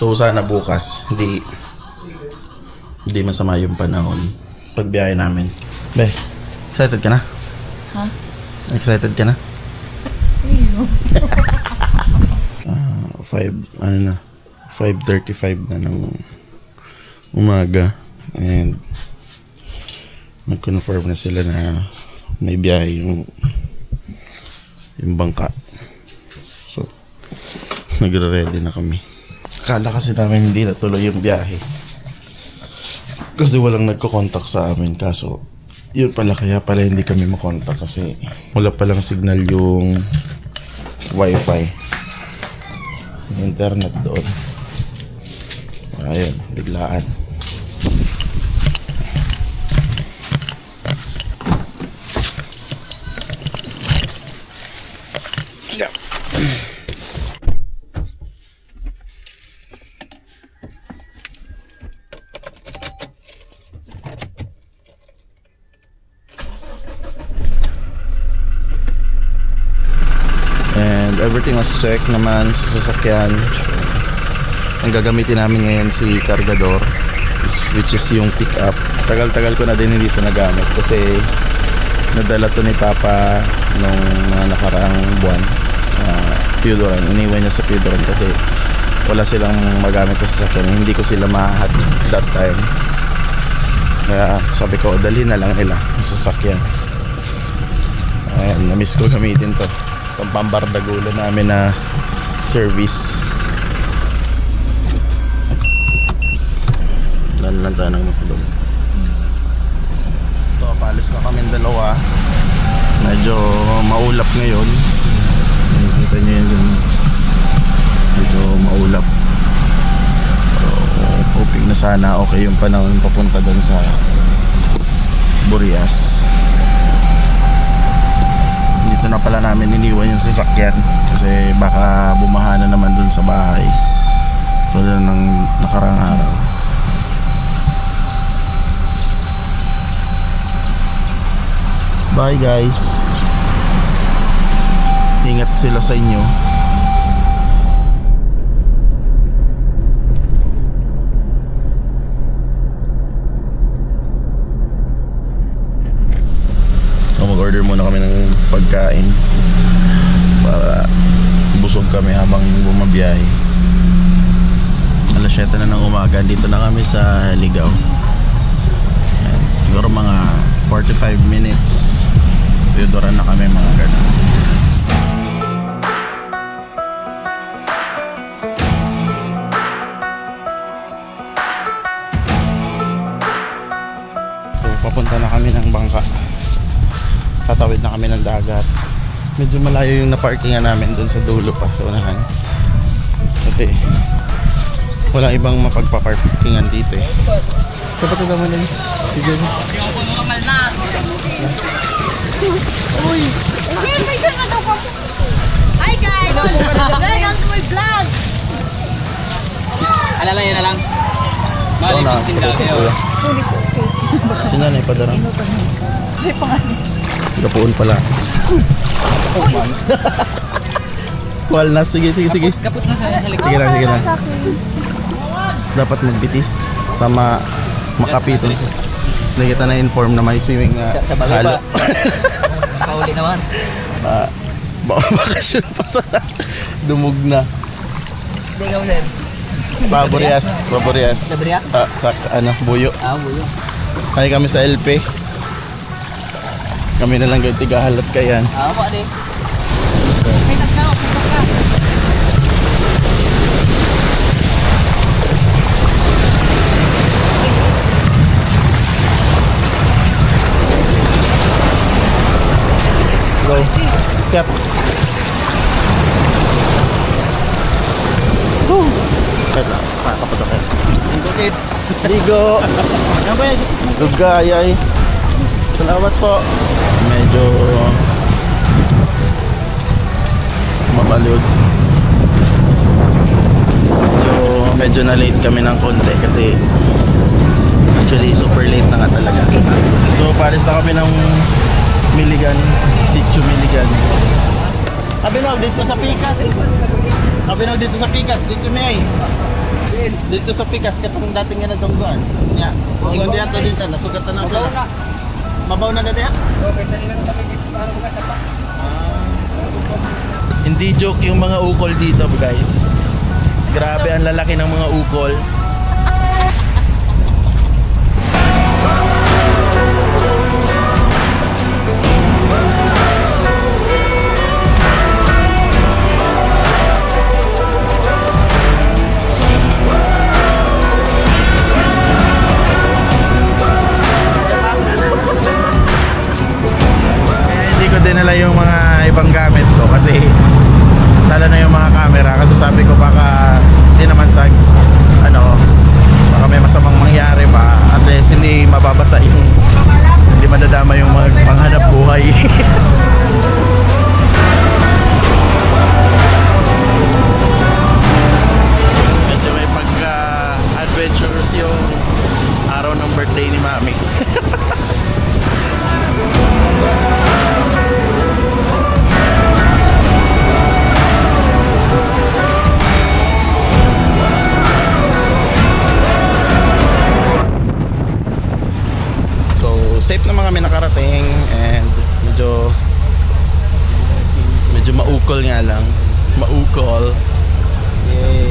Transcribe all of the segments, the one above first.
So sana bukas, hindi masama yung panahon pagbiyahe namin. Be, excited ka na? Ha? Excited ka na? Ayun. 5:35 na ng umaga and nag-confirm na sila na may biyahe yung bangka. So, nagre-ready na kami. Akala kasi namin hindi natuloy yung biyahe kasi walang nagko-contact sa amin, kaso yun pala, kaya pala hindi kami makontak kasi wala palang signal yung wifi, internet doon. Ayun, biglaan. Yeah. And everything was checked naman sa sasakyan. Ang gagamitin namin ngayon si Cargador, which is yung pick-up. Tagal-tagal ko na din hindi ito nagamit kasi nadala to ni Papa nung mga nakaraang buwan. Piodoran, iniwan niya sa Piodoran kasi wala silang magamit sa sasakyan. Hindi ko sila mahatid that time. Kaya sabi ko, dalhin na lang nila yung sasakyan. Ayan, na-miss ko gamitin to. Pambardagulo namin na service. Lang tayo ng matulog. So, paalis na kami dalawa. Medyo maulap ngayon. Nakikita nyo yun. Medyo maulap. So, hoping na sana okay yung panahon papunta doon sa Burias. Dito na pala namin iniwan yung sasakyan kasi baka bumaha na naman doon sa bahay. So, yun ang nakarang araw. Bye guys. Ingat sila sa inyo. So, mag-order muna kami ng pagkain para busog kami habang bumabiyahe. Alas 7 na ng umaga. Dito na kami sa Ligaw. Ayan. Siguro mga 45 minutes Piodoran na kami, mga ganun. So, papunta na kami ng bangka. Tatawid na kami ng dagat. Medyo malayo yung naparkingan namin doon sa dulo pa sa unahan kasi walang ibang mapagpaparkingan dito eh. Kapatid naman yun. Sige. Uy! May na daw pa. Hi guys! Welcome to my vlog! Alala yun na lang. Mali na, kong sindal yun. Sinanay pa darang. Hindi pa nga. Gapuon pala. Kual na, sige. Kaput na sa likod. Sige lang. Dapat magbitis. Tama, makapito. Hindi kita na-inform na may swimming na halo. Pauli naman. Bakasyon pa sana. Dumog na. Hindi ka ulit. Paborias. Labria? Sa Buyo. Buyo. Kaya kami sa LP. Kami na lang yung tigahalat kayan. Ako adi. May tagkaw. Go. Kat. Kat lang. Kapatok kayo. Bukit. Ligo. Ano ba yan? Lugayay. Salamat po. Medyo mabaliw. Medyo na late kami ng konti kasi actually super late na nga talaga. So palis na kami ng Miligan, Sitio Miligan. Abinog dito sa Pikas. Abinog dito sa Pikas, dito may. Dito sa Pikas, katong dating nga na donggoan. Nya. Ingon diya to dito, nasugatan na sila. Mabaw na dati ha? Okay, sa ilang sa pagkip, paano ka sa pa? Hindi joke yung mga ukol dito, guys. Grabe ang lalaki ng mga ukol. Kaya hindi ko dinala yung mga ibang gamit ko kasi lalo na yung mga camera kasi sabi ko baka hindi naman sa baka may masamang mangyari pa at least hindi mababasa yung hindi madadama yung mga panghanap buhay. Medyo may pagka adventurous yung araw ng birthday ni Mami. Safe naman kami nakarating and medyo maukol nga lang. Maukol. Yay.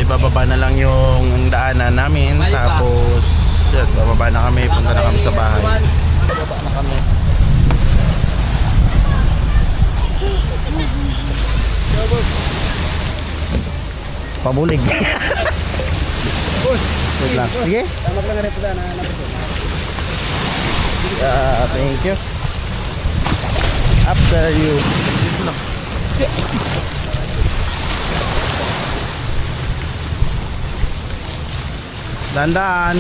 Ibababa na lang yung daanan namin tapos shit, bababa na kami, punta na kami sa bahay. Bababa na kami. Pabulig. Wait lang. Sige. Tama lang rin pala na Thank you. After you. Dandan.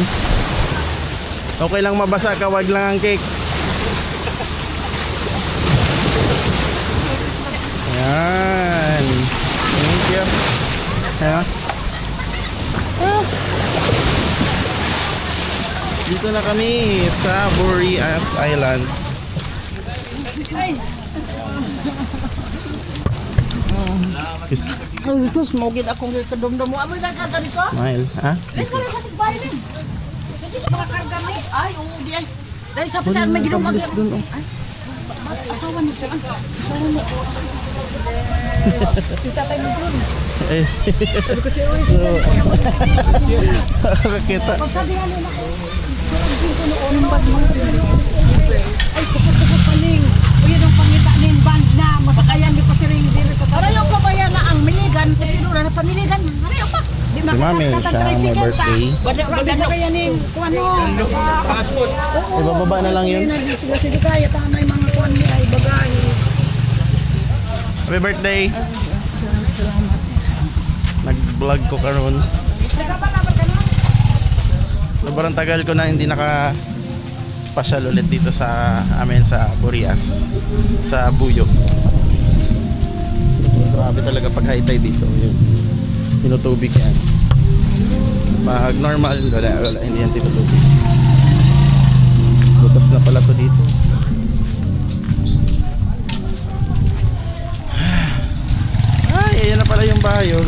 Okay lang mabasa ka, wag lang ang cake. Yan. Thank you. Ayan. Dito na kami sa Boreas Island. Gus, mau gid akong kadumdum mo. Amoy lang ka dito. Smile, ha? Ay, oo, di ay. Dahil sa pitan may gidum mag. Ay. Asawa ni ko. Asawa ni ko. Kita tayo mo dun. Eh. Sabi ko siya, oy. Kakita. Pagsabi nga nila ko. Dito noon bad mo. Ay, kapag paling. O yun ang pangita ni band na masakayan di pa si ring diri ko. Arayo pa ba yan na ang miligan sa pinura na pamiligan? Arayo pa. Di Si Mami, siya may birthday. Bada kaya ning kuano. Passport. Ibababa na lang yun. Sila sila kaya tamay mga kuan ni ay bagay. Happy birthday! Salamat. Nag-vlog ko karon. Sobrang tagal ko na hindi pasyal ulit dito sa amin sa Boreas, sa Buyo. Grabe talaga pag high tide dito. Yun. Tinutubig yan. Pag normal, wala, hindi yan tinutubig. Butas na pala to dito. Ay, ayan na pala yung bahay, oh.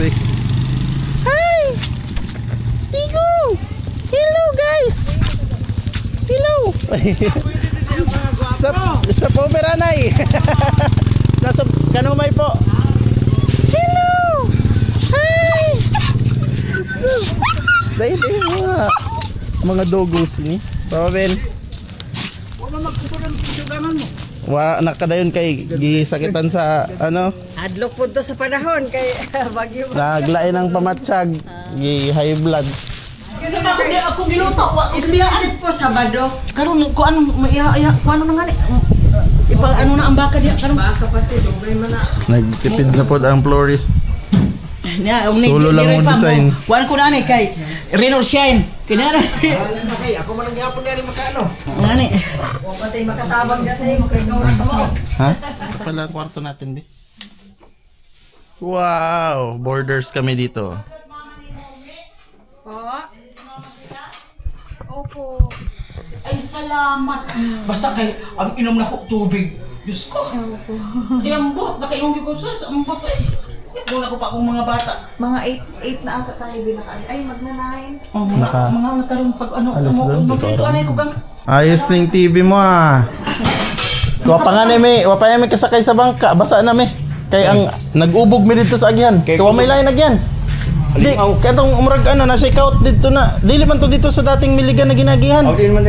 Hi! Tigo! Hello, guys! Hello! Stop over, anay! Nasa kanumay po. Hello! Hi! Dahil mga dogos ni. Pababel. Wala magkukulang suganan mo. Wala nakadayon kay gisakitan sa Adlok po to sa panahon kay bagyo. naglain ng pamatsyag, gi high blood. Kasi ako gilusa wa Isip ko Sabado. karon ko ano maiya ko ano na ngani. Ipa ano na ang baka diya karon. Baka pati dugay man na. Nagtipid na pod ang florist. Nya Solo lang mo design. Kuan ko na ni kay Renor Shine. Kinara. Ako man ang gihapon na rin magkano. Ngani. Wa pati makatabang ka sa imo kay gawin ka mo. Ha? Ito pala ang kwarto natin, be. Wow! Borders kami dito. Opo. Ay salamat. Basta kay ang inom na ko tubig. Diyos ko. Ay, ambot. Nakaingong ko sa ambot eh. Wala ko pa akong mga bata. Mga 8 na ata tayo binaka. Ay, magna-9. Oh, mga nagkaroon pag ano. Alas doon, Magprito anay ko kang. Ayos ning TV mo ah. Wapa nga ni may, wapa yan may kasakay sa bangka, basa na may. Kay ang nag-ubog mi dito sa agyan. Kay may lain agyan. Di, katong umrag ano na shake out dito na. Dili man to dito sa dating miligan na ginagihan. Din man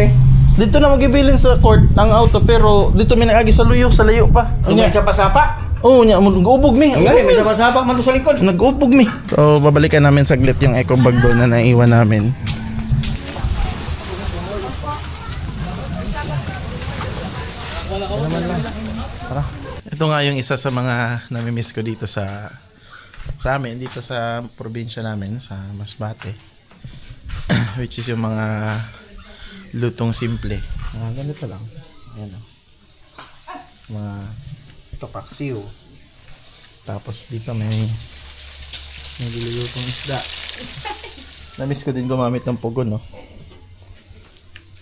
Dito na magibilin sa court ang auto pero dito mi nagagi sa luyo, sa layo pa. May sapa-sapa. Oo, nya nag-ubog mi. Ang galing, may sapa-sapa man doon sa likod. Nag-ubog mi. So babalikan namin saglit yung eco bag doon na naiwan namin. Tara. Ito nga yung isa sa mga nami-miss ko dito sa amin, dito sa probinsya namin, sa Masbate. Which is yung mga lutong simple. Ganito lang. Ayan o. Mga ito paksiw. Tapos dito may nilulutong isda. Namiss ko din gumamit ng pugon, no?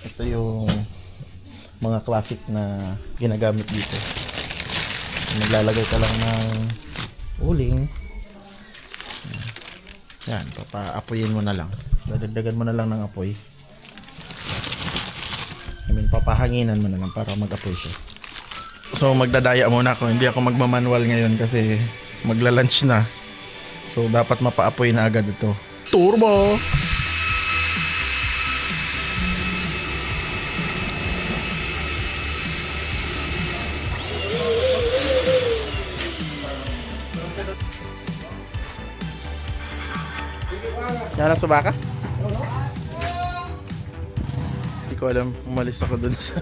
Ito yung mga classic na ginagamit dito. Naglalagay ka lang ng uling. Yan, papaapoyin mo na lang. Dadagdagan mo na lang ng apoy. Papahanginan mo na lang para mag-apoy siya. So magdadaya muna ako. Hindi ako magmamanual ngayon kasi magla-lunch na. So dapat mapaapoy na agad ito. Turbo! Yan ang subaka? Hindi ko alam, umalis ako dun sa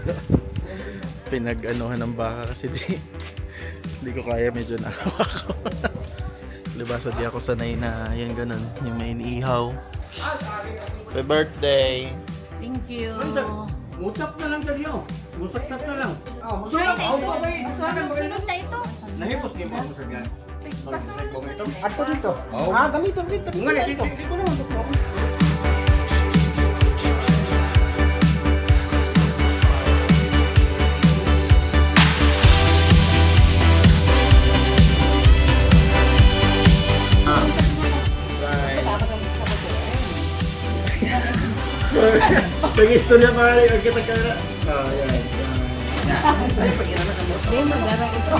pinag-anuhan ng baka kasi di ko kaya, medyo naawa ko. Libasa di ako sanay na yan ganun, yung may iniihaw. Happy birthday! Thank you. Utap na lang tayo. Musap-sap na lang. Sunod na ito. Nahipos niyo mga musagyan. Ato dito. Oh. Gamito dito. Nga, di ko naman ito. Pag-istorya pa rin ang kita-kara. Yan. Ay, pag-inaman ang moto. Hindi, mag-arang ito.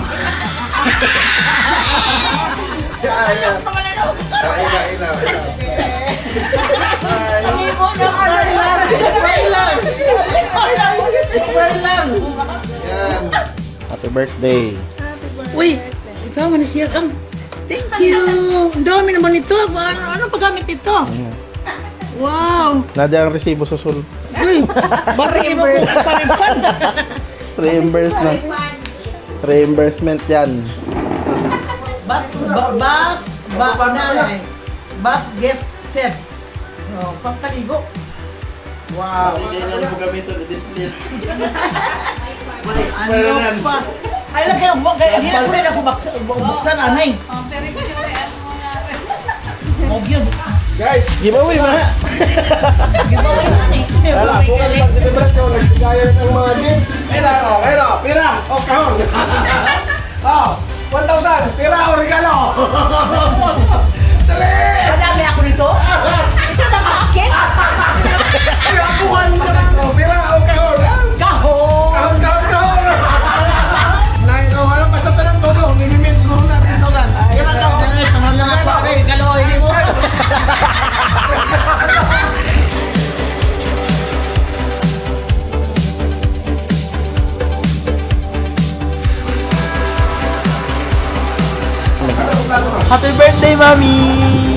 Ilaw. Smile lang. Yan. Happy birthday! Uy, sama ni siya kang. Thank you. Ang dami naman ito. Ano paggamit ito? Wow. Nada ang resibo sa sul. Uy, basta iba ko pa-refund. Reimbursement yan. Bus gift set. Oh, pangkaligo. Wow. Kasi hindi na mo gamitin, i-display. Expire na yan. pa? Ay, lang kayo, hindi na ko rin ako buksan, anay. Oh, yun. Guys, Giveaway ba? wala. Bukas mag-celebration. Nagsigaya ng mga gift. Pero, pira. O, kahon. 1,000. Pira o regalo. Dali! Madami ako nito. Ito na ka-akit. Pira, bukan mo na ako. Pira o kahon. Kahon. Kahon. Ano, basta tanong todo. Minimit siguro na 10,000. Pira kahon. Kahon lang ako. Regalo, hindi mo. Happy birthday, Mami!